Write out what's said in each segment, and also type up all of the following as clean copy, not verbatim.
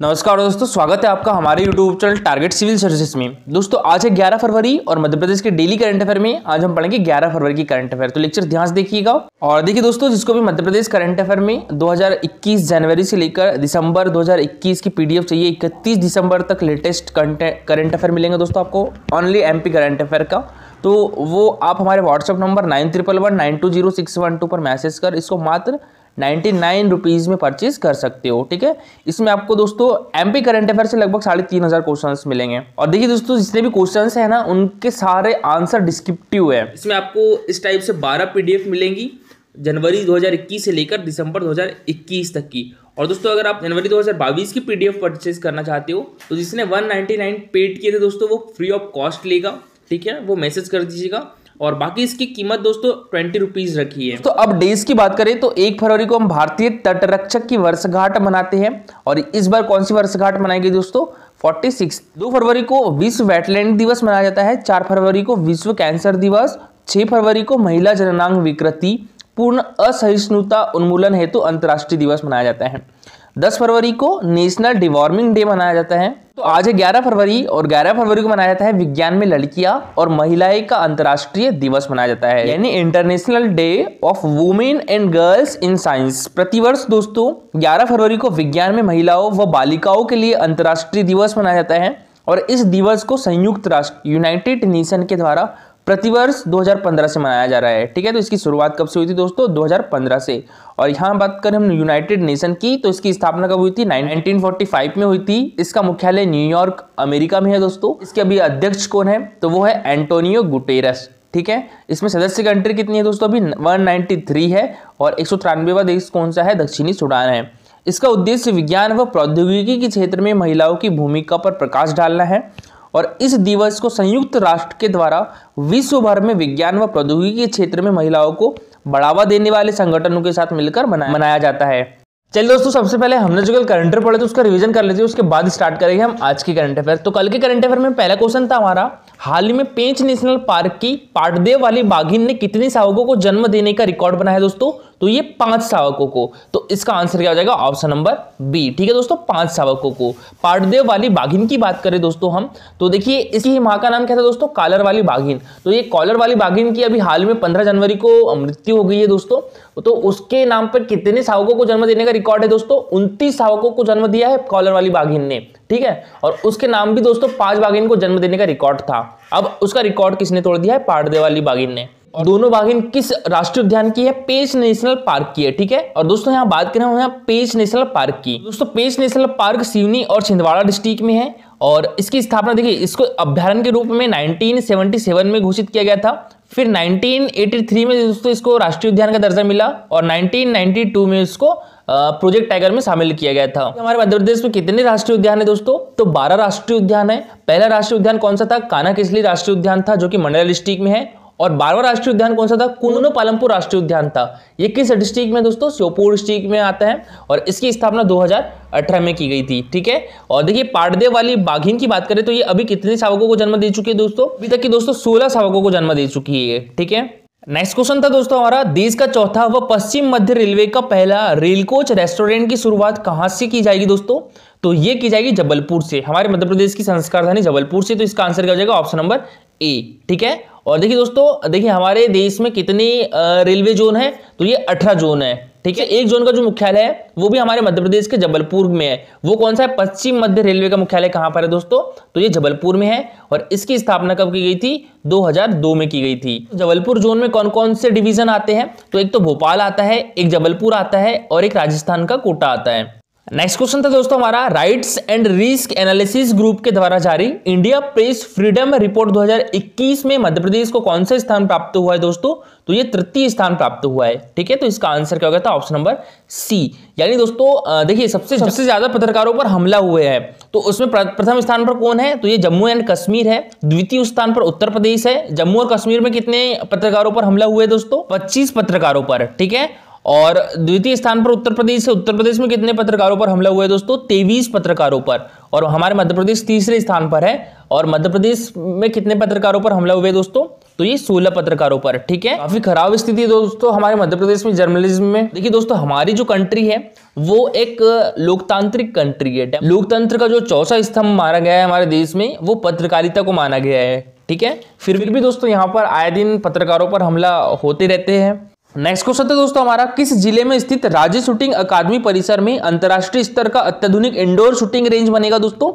नमस्कार दोस्तों, स्वागत है आपका हमारे YouTube channel target civil services में। दोस्तों आज है 11 फरवरी और मध्य प्रदेश के डेली करंट अफेयर में आज हम पढ़ेंगे 11 फरवरी की करंट अफेयर। तो लेक्चर ध्यान से देखिएगा। और देखिए दोस्तों, जिसको भी मध्य प्रदेश करंट अफेयर में 2021 जनवरी से लेकर दिसंबर 2021 की पीडीएफ चाहिए, 31 दिसंबर तक लेटेस्ट करंट अफेयर मिलेंगे दोस्तों आपको, ओनली एमपी करंट अफेयर का। तो वो आप हमारे व्हाट्सअप नंबर 9111920612 पर मैसेज कर इसको मात्र 99 रुपीज़ में परचेज कर सकते हो। ठीक है, इसमें आपको दोस्तों एमपी करंट अफेयर से लगभग 3500 क्वेश्चंस मिलेंगे। और देखिए दोस्तों, जितने भी क्वेश्चंस है ना, उनके सारे आंसर डिस्क्रिप्टिव है। इसमें आपको इस टाइप से 12 पीडीएफ मिलेंगी जनवरी 2021 से लेकर दिसंबर 2021 तक की। और दोस्तों अगर आप जनवरी 2022 की पीडीएफ परचेज करना चाहते हो तो जिसने 199 पेड किए थे दोस्तों, वो फ्री ऑफ कॉस्ट लेगा। ठीक है, वो मैसेज कर दीजिएगा। और बाकी इसकी कीमत दोस्तों 20 रुपीज रखी है। तो अब डेज की बात करें तो 1 फरवरी को हम भारतीय तटरक्षक की वर्षगांठ मनाते हैं। और इस बार कौन सी वर्षगांठ मनाई गई दोस्तों? 46। 2 फरवरी को विश्व वेटलैंड दिवस मनाया जाता है। 4 फरवरी को विश्व कैंसर दिवस। 6 फरवरी को महिला जननांग विकृति पूर्ण असहिष्णुता उन्मूलन हेतु अंतर्राष्ट्रीय दिवस मनाया जाता है। 10 फरवरी को नेशनल डिवॉर्मिंग डे मनाया जाता है। तो आज है 11 फरवरी और 11 फरवरी को मनाया जाता है विज्ञान में लड़कियां और महिलाएं का अंतर्राष्ट्रीय दिवस मनाया जाता है, यानी international day of women and girls in science. प्रतिवर्ष दोस्तों 11 फरवरी को विज्ञान में महिलाओं व बालिकाओं के लिए अंतर्राष्ट्रीय दिवस मनाया जाता है। और इस दिवस को संयुक्त राष्ट्र यूनाइटेड नेशन के द्वारा प्रतिवर्ष 2015 से मनाया जा रहा है। ठीक है, तो इसकी शुरुआत कब से हुई थी दोस्तों? 2015 से। और यहाँ बात करें हम यूनाइटेड नेशन की, तो इसकी स्थापना कब हुई थी? 1945 में हुई थी। इसका मुख्यालय न्यूयॉर्क अमेरिका में है दोस्तों। इसके अभी अध्यक्ष कौन है? तो वो है एंटोनियो गुटेरस। ठीक है, इसमें सदस्य कंट्री कितनी है दोस्तों? अभी 193 है। और 193वां देश कौन सा है? दक्षिणी सूडान है। इसका उद्देश्य विज्ञान व प्रौद्योगिकी के क्षेत्र में महिलाओं की भूमिका पर प्रकाश डालना है। और इस दिवस को संयुक्त राष्ट्र के द्वारा विश्व भर में विज्ञान व प्रौद्योगिकी के क्षेत्र में महिलाओं को बढ़ावा देने वाले संगठनों के साथ मिलकर मनाया जाता है। चलिए दोस्तों, सबसे पहले हमने जो कल करंट अफेयर पढ़े थे उसका रिवीजन कर लेते हैं, उसके बाद स्टार्ट करेंगे हम आज की करंट अफेयर। तो कल के करंट अफेयर में पहला क्वेश्चन था हमारा, हाल ही में पेंच नेशनल पार्क की पाटदेव वाली बाघिन ने कितने शावकों को जन्म देने का रिकॉर्ड बनाया दोस्तों? तो ये 5 शावकों को। तो इसका आंसर क्या हो जाएगा? Option number B. ठीक है दोस्तों, 5 शावकों को। पाटदेव वाली बाघिन की बात करें दोस्तों हम, तो देखिए इसकी मां का नाम क्या था दोस्तों? कॉलर वाली बाघिन। तो ये कॉलर वाली बाघिन की अभी हाल में 15 जनवरी को मृत्यु हो गई है दोस्तों। तो उसके नाम पर कितने शावकों को जन्म देने का रिकॉर्ड है दोस्तों? 29 शावकों को जन्म दिया है कॉलर वाली बाघिन ने। ठीक है, और उसके नाम भी दोस्तों 5 बाघिन को जन्म देने का रिकॉर्ड था। अब उसका रिकॉर्ड किसने तोड़ दिया है? पाटदेव वाली बाघिन ने। और दोनों बाघिन किस राष्ट्रीय उद्यान की है? पेंच नेशनल पार्क की है। ठीक है, और दोस्तों यहाँ बात करें हम पेंच नेशनल पार्क की। दोस्तों पेंच नेशनल पार्क सिवनी और छिंदवाड़ा डिस्ट्रिक्ट में है। और इसकी स्थापना देखिए, इसको अभ्यारण्य के रूप में 1977 में घोषित किया गया था। फिर 1983 में दोस्तों इसको राष्ट्रीय उद्यान का दर्जा मिला। और 1992 में इसको प्रोजेक्ट टाइगर में शामिल किया गया था। हमारे मध्य प्रदेश में कितने राष्ट्रीय उद्यान है दोस्तों? तो 12 राष्ट्रीय उद्यान है। पहला राष्ट्रीय उद्यान कौन सा था? कान्हा-किसली राष्ट्रीय उद्यान था, जो कि मंडला डिस्ट्रिक्ट में है। और 12वां राष्ट्रीय उद्यान कौन सा था? कुन्नू पालमपुर राष्ट्रीय उद्यान था। ये किस डिस्ट्रिक्ट में दोस्तों? श्योपुर डिस्ट्रिक्ट में आता है। और इसकी स्थापना 2018 में की गई थी। ठीक है, और देखिए पाटदेव वाली बाघिन की बात करें तो ये अभी कितने शावकों को जन्म दे चुकी है दोस्तों? अभी तक की दोस्तों 16 शावकों को जन्म दे चुकी है। ठीक है, नेक्स्ट क्वेश्चन था दोस्तों हमारा, देश का चौथा व पश्चिम मध्य रेलवे का पहला रेल कोच रेस्टोरेंट की शुरुआत कहां से की जाएगी दोस्तों? तो ये की जाएगी जबलपुर से, हमारे मध्य प्रदेश की संस्कार राजधानी जबलपुर से। तो इसका आंसर क्या हो जाएगा? Option number A. ठीक है, और देखिए दोस्तों, देखिए हमारे देश में कितने रेलवे जोन है? तो ये 18 जोन है। ठीक है, एक जोन का जो मुख्यालय है वो भी हमारे मध्य प्रदेश के जबलपुर में है। वो कौन सा है? पश्चिम मध्य रेलवे का मुख्यालय कहां पर है दोस्तों? तो ये जबलपुर में है। और इसकी स्थापना कब की गई थी? 2002 में की गई थी। जबलपुर जोन में कौन कौन से डिवीजन आते हैं? तो एक तो भोपाल आता है, एक जबलपुर आता है और एक राजस्थान का कोटा आता है। नेक्स्ट क्वेश्चन था दोस्तों हमारा, rights and risk analysis group के द्वारा जारी इंडिया प्रेस फ्रीडम रिपोर्ट 2021 में मध्य प्रदेश को कौन सा स्थान प्राप्त हुआ है दोस्तों? तो ये 3य स्थान प्राप्त हुआ है। ठीक है, तो इसका आंसर क्या होगा? था ऑप्शन नंबर सी। यानी दोस्तों देखिए सबसे ज्यादा पत्रकारों पर हमला हुए हैं, तो उसमें प्रथम स्थान पर कौन है? तो ये जम्मू एंड कश्मीर है। द्वितीय स्थान पर उत्तर प्रदेश है। जम्मू और कश्मीर में कितने पत्रकारों पर हमला हुए दोस्तों? 25 पत्रकारों पर। ठीक है, और द्वितीय स्थान पर उत्तर प्रदेश है। उत्तर प्रदेश में कितने पत्रकारों पर हमला हुआ है दोस्तों? 23 पत्रकारों पर। और हमारे मध्य प्रदेश तीसरे स्थान पर है। और मध्य प्रदेश में कितने पत्रकारों पर हमला हुए दोस्तों? तो ये 16 पत्रकारों पर। ठीक है, काफी खराब स्थिति है दोस्तों हमारे मध्य प्रदेश में जर्नलिज्म में। देखिए दोस्तों, हमारी जो कंट्री है वो एक लोकतांत्रिक कंट्री है। लोकतंत्र का जो चौथा स्तंभ माना गया है हमारे देश में वो पत्रकारिता को माना गया है। ठीक है, फिर भी दोस्तों यहाँ पर आए दिन पत्रकारों पर हमला होते रहते हैं। नेक्स्ट क्वेश्चन है दोस्तों हमारा, किस जिले में स्थित राज्य शूटिंग अकादमी परिसर में अंतर्राष्ट्रीय स्तर का अत्याधुनिक इंडोर शूटिंग रेंज बनेगा दोस्तों?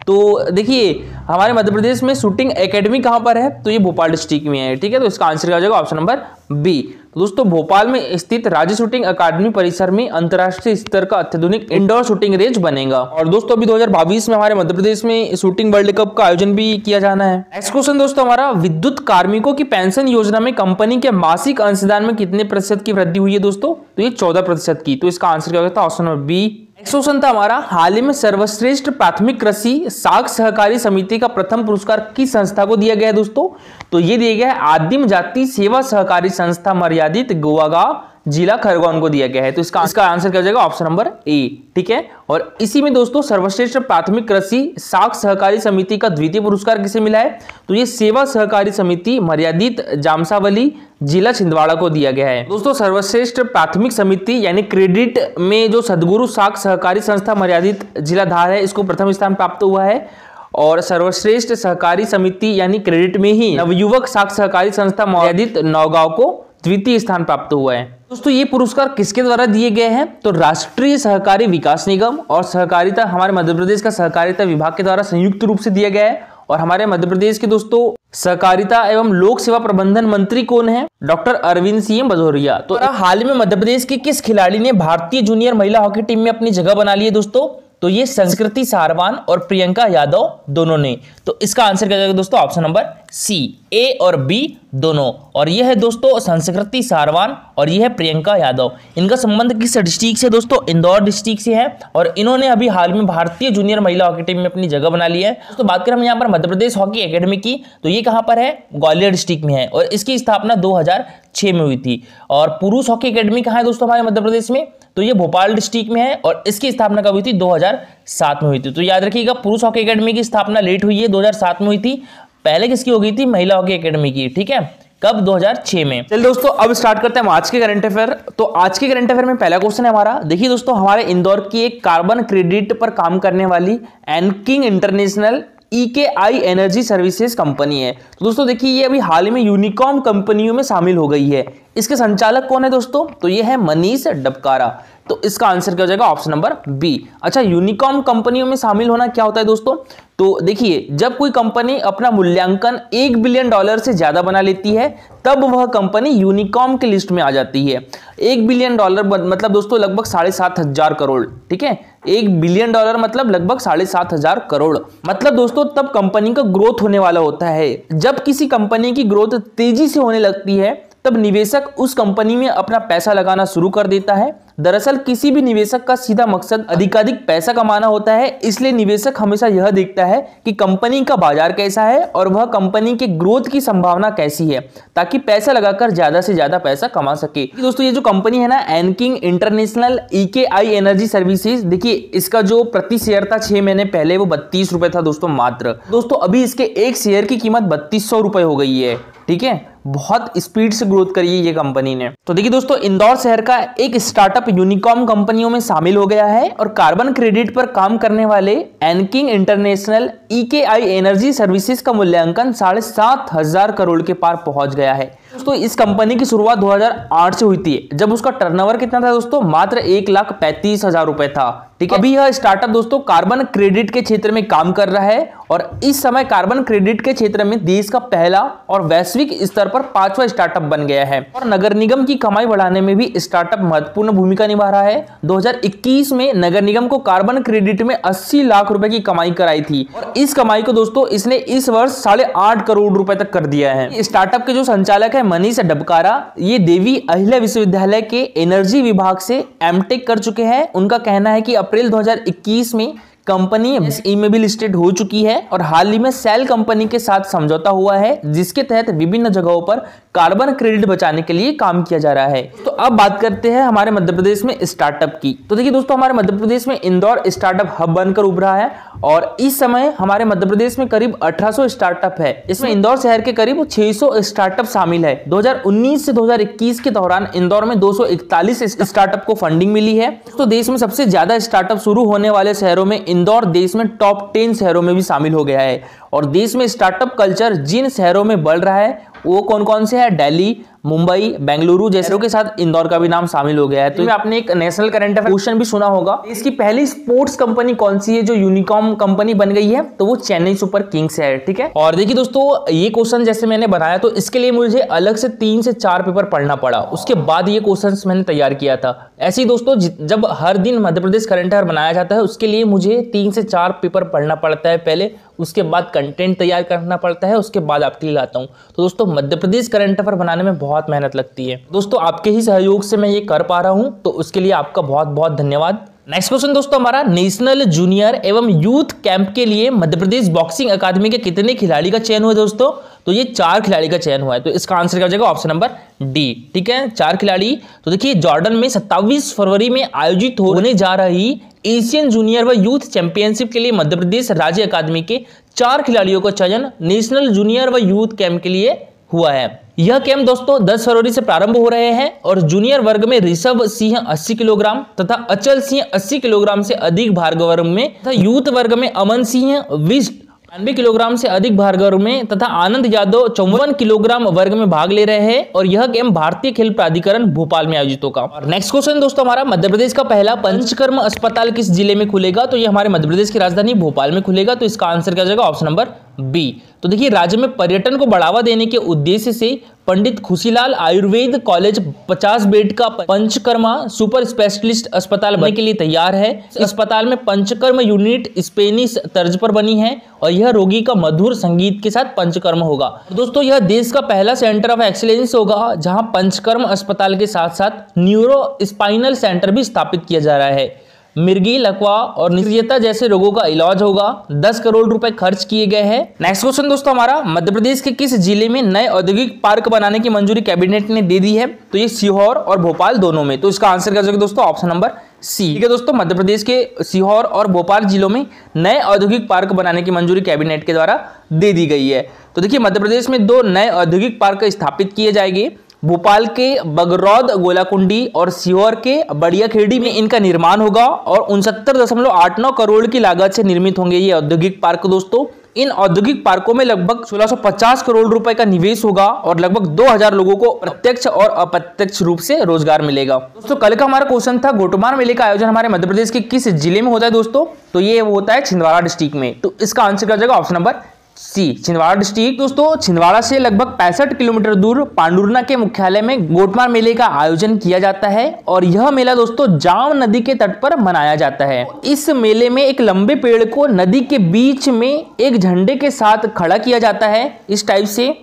तो देखिए हमारे मध्य प्रदेश में शूटिंग एकेडमी कहां पर है? तो ये भोपाल डिस्ट्रिक्ट में है। ठीक है, तो इसका आंसर क्या हो जाएगा? Option number B. तो दोस्तों भोपाल में स्थित राज्य शूटिंग अकादमी परिसर में अंतर्राष्ट्रीय स्तर का अत्याधुनिक इंडोर शूटिंग रेंज बनेगा। और दोस्तों अभी 2022 में हमारे मध्य प्रदेश में शूटिंग वर्ल्ड कप का आयोजन भी किया जाना है। नेक्स्ट क्वेश्चन दोस्तों हमारा, विद्युत कार्मिकों की पेंशन योजना में कंपनी के मासिक अंशदान में कितने प्रतिशत की वृद्धि हुई है दोस्तों? तो ये 14% की। तो इसका आंसर क्या होगा? Option number B. Next question था हमारा, हाल ही में सर्वश्रेष्ठ प्राथमिक कृषि साख सहकारी समिति का प्रथम पुरस्कार किस संस्था को दिया गया है दोस्तों? तो ये दिया गया है आदिम जाति सेवा सहकारी संस्था मर्यादित गोवागांव जिला खरगोन को दिया गया है। तो इसका आंसर क्या हो जाएगा? Option number A. ठीक है, और इसी में दोस्तों सर्वश्रेष्ठ प्राथमिक कृषि साख सहकारी समिति का द्वितीय पुरस्कार किसे मिला है? तो ये सेवा सहकारी समिति मर्यादित जामसावली जिला छिंदवाड़ा को दिया गया है। दोस्तों सर्वश्रेष्ठ प्राथमिक समिति यानी क्रेडिट में जो सदगुरु साख सहकारी संस्था मर्यादित जिला धार है इसको प्रथम स्थान प्राप्त हुआ है, और सर्वश्रेष्ठ सहकारी समिति यानी क्रेडिट में ही नवयुवक साख सहकारी संस्था मर्यादित नौगांव को द्वितीय स्थान प्राप्त हुआ है। दोस्तों ये पुरस्कार किसके द्वारा दिए गए हैं? तो राष्ट्रीय सहकारी विकास निगम और सहकारिता हमारे मध्य प्रदेश का सहकारिता विभाग के द्वारा संयुक्त रूप से दिया गया है। और हमारे मध्य प्रदेश के दोस्तों सहकारिता एवं लोक सेवा प्रबंधन मंत्री कौन है? डॉक्टर अरविंद सिंह भदौरिया। तो हाल ही में मध्य प्रदेश की किस खिलाड़ी ने भारतीय जूनियर महिला हॉकी टीम में अपनी जगह बना ली है दोस्तों? तो ये संस्कृति सारवान और प्रियंका यादव दोनों ने। तो इसका आंसर क्या जाएगा दोस्तों? ऑप्शन नंबर सी, ए और बी दोनों। और यह है दोस्तों संस्कृति सारवान और यह है प्रियंका यादव। इनका संबंध किस डिस्ट्रिक्ट से दोस्तों? इंदौर डिस्ट्रिक्ट से है, और इन्होंने अभी हाल में भारतीय जूनियर महिला हॉकी टीम में अपनी जगह बना ली है। तो बात करें हम यहाँ पर मध्य प्रदेश हॉकी एकेडमी की, तो ये कहाँ पर है? ग्वालियर डिस्ट्रिक्ट में है, और इसकी स्थापना 2006 में हुई थी। और पुरुष हॉकी एकेडमी कहाँ है दोस्तों हमारे मध्य प्रदेश में? तो ये भोपाल डिस्ट्रिक्ट में है, और इसकी स्थापना कब हुई थी? 2007 में हुई थी। तो याद रखिएगा पुरुष हॉकी एकेडमी की स्थापना लेट हुई है, 2007 में हुई थी। पहले किसकी हो गई थी? महिला हॉकी एकेडमी की। ठीक है, कब? 2006 में। चलिए दोस्तों अब स्टार्ट करते हैं आज के करंट अफेयर। तो आज के करंट अफेयर में पहला क्वेश्चन है हमारा, देखिए दोस्तों हमारे इंदौर की एक कार्बन क्रेडिट पर काम करने वाली Enking international EKI energy services company है। तो दोस्तों देखिए ये अभी हाल ही में यूनिकॉम कंपनियों में शामिल हो गई है। इसके संचालक कौन है दोस्तों? तो ये है मनीष डबकारा। तो इसका आंसर क्या हो जाएगा? Option number B. अच्छा, यूनिकॉम कंपनियों में शामिल होना क्या होता है दोस्तों? तो देखिए जब कोई कंपनी अपना मूल्यांकन $1 बिलियन से ज्यादा बना लेती है तब वह कंपनी यूनिकॉम की लिस्ट में आ जाती है। $1 बिलियन मतलब दोस्तों लगभग 7,500 करोड़। ठीक है, $1 बिलियन मतलब लगभग 7,500 करोड़। मतलब दोस्तों तब कंपनी का ग्रोथ होने वाला होता है। जब किसी कंपनी की ग्रोथ तेजी से होने लगती है तब निवेशक उस कंपनी में अपना पैसा लगाना शुरू कर देता है। दरअसल किसी भी निवेशक का सीधा मकसद अधिकाधिक पैसा कमाना होता है, इसलिए निवेशक हमेशा यह देखता है कि कंपनी का बाजार कैसा है और वह कंपनी के ग्रोथ की संभावना कैसी है, ताकि पैसा लगाकर ज्यादा से ज्यादा पैसा कमा सके। दोस्तों ये जो कंपनी है ना एनकिंग इंटरनेशनल EKI एनर्जी सर्विसेज, देखिए इसका जो प्रति शेयर था 6 महीने पहले वो 32 रुपए था दोस्तों मात्र। दोस्तों अभी इसके एक शेयर की कीमत 3200 रुपए हो गई है। ठीक है, बहुत स्पीड से ग्रोथ करी है ये कंपनी ने। तो देखिए दोस्तों इंदौर शहर का एक स्टार्टअप यूनिकॉम कंपनियों में शामिल हो गया है और कार्बन क्रेडिट पर काम करने वाले एनकिंग इंटरनेशनल EKI एनर्जी सर्विसेज का मूल्यांकन 7,500 करोड़ के पार पहुंच गया है। दोस्तों इस कंपनी की शुरुआत 2008 से हुई थी, जब उसका टर्नओवर कितना था दोस्तों? मात्र 1,35,000 रुपए था। ठीक है, अभी यह स्टार्टअप दोस्तों कार्बन क्रेडिट के क्षेत्र में काम कर रहा है और इस समय कार्बन क्रेडिट के क्षेत्र में देश का पहला और वैश्विक स्तर पर 5वां स्टार्टअप बन गया है। और नगर निगम की कमाई बढ़ाने में भी स्टार्टअप महत्वपूर्ण भूमिका निभा रहा है। 2021 में नगर निगम को कार्बन क्रेडिट में 80 लाख रुपए की कमाई कराई थी और इस कमाई को दोस्तों इसने इस वर्ष 8.5 करोड़ रुपए तक कर दिया है। स्टार्टअप के जो संचालक है मनीष डबकारा, ये देवी अहिल्या विश्वविद्यालय के एनर्जी विभाग से एमटेक कर चुके हैं। उनका कहना है कि अप्रैल 2021 में कंपनी ई में भी लिस्टेड हो चुकी है और हाल ही में सेल कंपनी के साथ समझौता हुआ है, जिसके तहत विभिन्न जगहों पर कार्बन क्रेडिट बचाने के लिए काम किया जा रहा है। तो अब बात करते हैं हमारे मध्य प्रदेश में स्टार्टअप की। तो देखिए दोस्तों, हमारे मध्य प्रदेश में इंदौर स्टार्टअप हब बनकर उभरा है और इस समय हमारे मध्य प्रदेश में करीब 1800 स्टार्टअप है। इसमें इंदौर शहर के करीब 600 स्टार्टअप शामिल है। 2019 से 2021 के दौरान इंदौर में 241 स्टार्टअप को फंडिंग मिली है। तो देश में सबसे ज्यादा स्टार्टअप शुरू होने वाले शहरों में इंदौर देश में टॉप 10 शहरों में भी शामिल हो गया है। और देश में स्टार्टअप कल्चर जिन शहरों में बढ़ रहा है वो कौन कौन से है? दिल्ली, मुंबई, बेंगलुरु जैसे के साथ इंदौर का भी नाम शामिल हो गया है। तो आपने एक नेशनल करंट अफेयर क्वेश्चन भी सुना होगा, इसकी पहली स्पोर्ट्स कंपनी कौन सी है जो यूनिकॉर्न कंपनी बन गई है? तो वो चेन्नई सुपर किंग्स है। ठीक है, और देखिए दोस्तों, ये क्वेश्चन जैसे मैंने बनाया तो इसके लिए मुझे अलग से 3 से 4 पेपर पढ़ना पड़ा, उसके बाद ये क्वेश्चन मैंने तैयार किया था। ऐसे ही दोस्तों, जब हर दिन मध्य प्रदेश करंट अफेयर बनाया जाता है उसके लिए मुझे 3 से 4 पेपर पढ़ना पड़ता है पहले, उसके बाद कंटेंट तैयार करना पड़ता है, उसके बाद आपके लिए लाता हूं। तो दोस्तों, मध्य प्रदेश करंट अफेयर बनाने में बहुत मेहनत लगती है दोस्तों, आपके ही सहयोग से मैं ये कर पा रहा हूं, तो उसके लिए आपका बहुत बहुत धन्यवाद। नेक्स्ट क्वेश्चन दोस्तों हमारा, नेशनल जूनियर एवं यूथ कैंप के लिए मध्य प्रदेश बॉक्सिंग अकादमी के कितने खिलाड़ी का चयन हुआ दोस्तों? तो ये 4 खिलाड़ी का चयन हुआ है। तो इसका आंसर क्या हो जाएगा? Option number D. ठीक है, 4 खिलाड़ी। तो देखिए, जॉर्डन में 27 फरवरी में आयोजित होने जा रही एशियन जूनियर व यूथ चैंपियनशिप के लिए मध्य प्रदेश राज्य अकादमी के 4 खिलाड़ियों का चयन नेशनल जूनियर व यूथ कैंप के लिए हुआ है। यह कैंप दोस्तों 10 फरवरी से प्रारंभ हो रहे हैं और जूनियर वर्ग में ऋषभ सिंह 80 किलोग्राम तथा अचल सिंह 80 किलोग्राम से अधिक भार वर्ग में तथा यूथ वर्ग में अमन सिंह 90 किलोग्राम से अधिक भार वर्ग में तथा आनंद यादव 54 किलोग्राम वर्ग में भाग ले रहे हैं और यह कैंप भारतीय खेल प्राधिकरण भोपाल में आयोजित होगा। और नेक्स्ट क्वेश्चन दोस्तों हमारा, मध्य प्रदेश का पहला पंचकर्म अस्पताल किस जिले में खुलेगा? तो यह हमारे मध्य प्रदेश की राजधानी भोपाल में खुलेगा। तो इसका आंसर क्या हो जाएगा? Option number B. तो देखिए, राज्य में पर्यटन को बढ़ावा देने के उद्देश्य से पंडित खुशीलाल आयुर्वेद कॉलेज 50 बेड का पंचकर्मा सुपर स्पेशलिस्ट अस्पताल बनने के लिए तैयार है। इस अस्पताल में पंचकर्म यूनिट स्पेनिश तर्ज पर बनी है और यह रोगी का मधुर संगीत के साथ पंचकर्म होगा। दोस्तों, यह देश का पहला सेंटर ऑफ एक्सीलेंस होगा जहां पंचकर्म अस्पताल के साथ साथ न्यूरो स्पाइनल सेंटर भी स्थापित किया जा रहा है। मिर्गी, लकवा और निश्चयता जैसे रोगों का इलाज होगा। 10 करोड़ रुपए खर्च किए गए हैं। नेक्स्ट क्वेश्चन दोस्तों हमारा, मध्य प्रदेश के किस जिले में नए औद्योगिक पार्क बनाने की मंजूरी कैबिनेट ने दे दी है? तो ये सीहोर और भोपाल दोनों में। तो इसका आंसर क्या होगा दोस्तों? Option number C. ठीक है दोस्तों, मध्य प्रदेश के सीहोर और भोपाल जिलों में नए औद्योगिक पार्क बनाने की मंजूरी कैबिनेट के द्वारा दे दी गई है। तो देखिए, मध्य प्रदेश में 2 नए औद्योगिक पार्क स्थापित किए जाएंगे। भोपाल के बगरौद गोलाकुंडी और सीहोर के बड़िया खेड़ी में इनका निर्माण होगा और 69.89 करोड़ की लागत से निर्मित होंगे ये औद्योगिक पार्क। दोस्तों, इन औद्योगिक पार्कों में लगभग 1650 करोड़ रुपए का निवेश होगा और लगभग 2000 लोगों को प्रत्यक्ष और अप्रत्यक्ष रूप से रोजगार मिलेगा। दोस्तों, कल का हमारा क्वेश्चन था, गोटमार मेले का आयोजन हमारे मध्य प्रदेश के किस जिले में होता है? दोस्तों, तो ये होता है छिंदवाड़ा डिस्ट्रिक्ट में। तो इसका आंसर क्या हो जाएगा? Option number C, Chhindwara district. दोस्तों, छिंदवाड़ा से लगभग 65 किलोमीटर दूर पांडुरना के मुख्यालय में गोटमार मेले का आयोजन किया जाता है और यह मेला दोस्तों जाम नदी के तट पर मनाया जाता है। इस मेले में एक लंबे पेड़ को नदी के बीच में एक झंडे के साथ खड़ा किया जाता है इस टाइप से,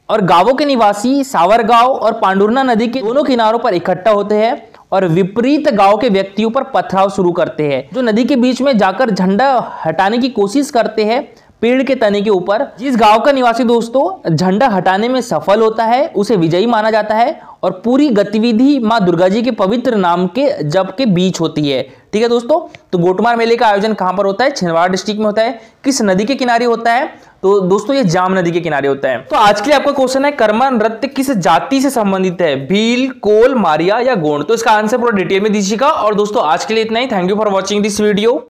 और गांवों के निवासी सावरगांव और पांडुरना नदी के दोनों किनारों पर इकट्ठा होते हैं और विपरीत गांव के व्यक्तियों पर पथराव शुरू करते हैं, जो नदी के बीच में जाकर झंडा हटाने की कोशिश करते हैं पेड़ के तने के ऊपर। जिस गांव का निवासी दोस्तों झंडा हटाने में सफल होता है उसे विजयी माना जाता है और पूरी गतिविधि मां दुर्गा जी के पवित्र नाम के जप के बीच होती है। ठीक है दोस्तों, तो गोटमार मेले का आयोजन कहां पर होता है? छिंदवाड़ा डिस्ट्रिक्ट में होता है। किस नदी के किनारे होता है? तो दोस्तों ये जाम नदी के किनारे होता है। तो आज के लिए आपका क्वेश्चन है, कर्मा नृत्य किस जाति से संबंधित है? भील, कोल, मारिया या गोंड? तो इसका आंसर पूरा डिटेल में दीजिएगा। और दोस्तों आज के लिए इतना ही। Thank you for watching this video.